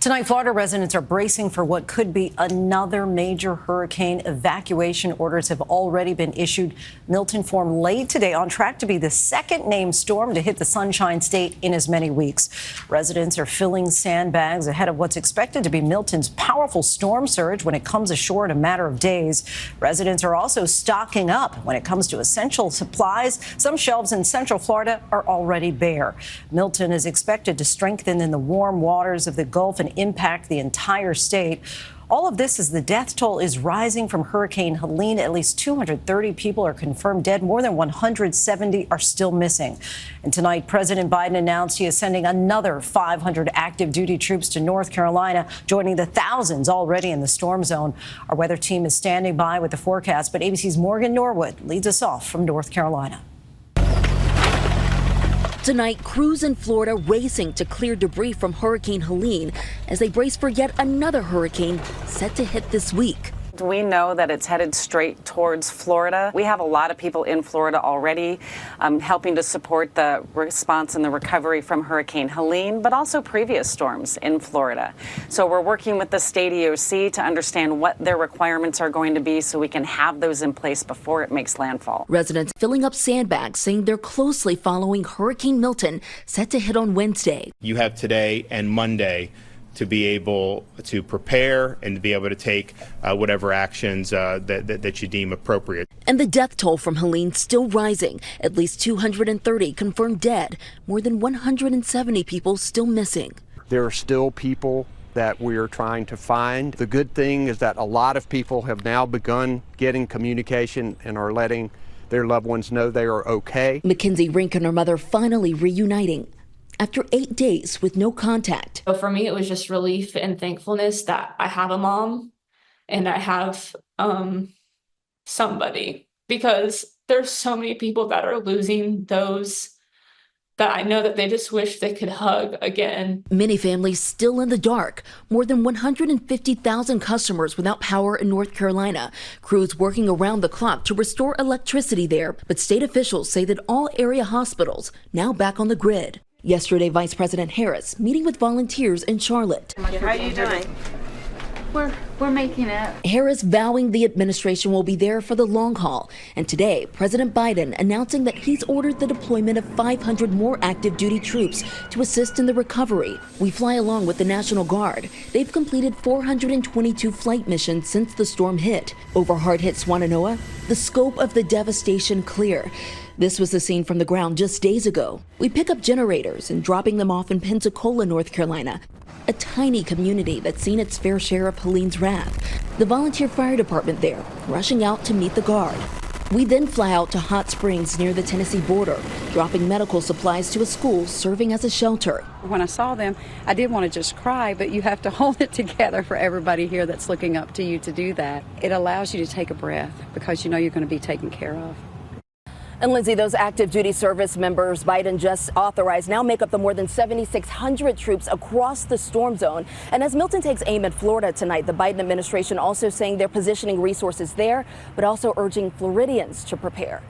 Tonight, Florida residents are bracing for what could be another major hurricane. Evacuation orders have already been issued. Milton formed late today, on track to be the second named storm to hit the Sunshine State in as many weeks. Residents are filling sandbags ahead of what's expected to be Milton's powerful storm surge when it comes ashore in a matter of days. Residents are also stocking up when it comes to essential supplies. Some shelves in Central Florida are already bare. Milton is expected to strengthen in the warm waters of the Gulf and impact the entire state. All of this as the death toll is rising from Hurricane Helene. At least 230 people are confirmed dead. More than 170 are still missing. And tonight, President Biden announced he is sending another 500 active duty troops to North Carolina, joining the thousands already in the storm zone. Our weather team is standing by with the forecast, but ABC's Morgan Norwood leads us off from North Carolina. Tonight, crews in Florida racing to clear debris from Hurricane Helene as they brace for yet another hurricane set to hit this week. We know that it's headed straight towards Florida. We have a lot of people in Florida already helping to support the response and the recovery from Hurricane Helene, but also previous storms in Florida. So we're working with the state EOC to understand what their requirements are going to be so we can have those in place before it makes landfall. Residents filling up sandbags, saying they're closely following Hurricane Milton, set to hit on Wednesday. You have today and Monday to be able to prepare and to be able to take whatever actions that you deem appropriate. And the death toll from Helene still rising. At least 230 confirmed dead, more than 170 people still missing. There are still people that we're trying to find. The good thing is that a lot of people have now begun getting communication and are letting their loved ones know they are okay. Mackenzie Rink and her mother finally reuniting after 8 days with no contact. So for me, it was just relief and thankfulness that I have a mom and I have somebody, because there's so many people that are losing those that I know that they just wish they could hug again. Many families still in the dark. More than 150,000 customers without power in North Carolina. Crews working around the clock to restore electricity there. But state officials say that all area hospitals now back on the grid. Yesterday, Vice President Harris meeting with volunteers in Charlotte. How are you doing? We're making it. Harris vowing the administration will be there for the long haul. And today, President Biden announcing that he's ordered the deployment of 500 more active duty troops to assist in the recovery. We fly along with the National Guard. They've completed 422 flight missions since the storm hit. Over hard-hit Swannanoa, the scope of the devastation clear. This was the scene from the ground just days ago. We pick up generators and dropping them off in Pensacola, North Carolina, a tiny community that's seen its fair share of Helene's wrath. The volunteer fire department there, rushing out to meet the guard. We then fly out to Hot Springs near the Tennessee border, dropping medical supplies to a school serving as a shelter. When I saw them, I did want to just cry, but you have to hold it together for everybody here that's looking up to you to do that. It allows you to take a breath because you know you're going to be taken care of. And Linsey, those active duty service members Biden just authorized now make up the more than 7,600 troops across the storm zone. And as Milton takes aim at Florida tonight, the Biden administration also saying they're positioning resources there, but also urging Floridians to prepare.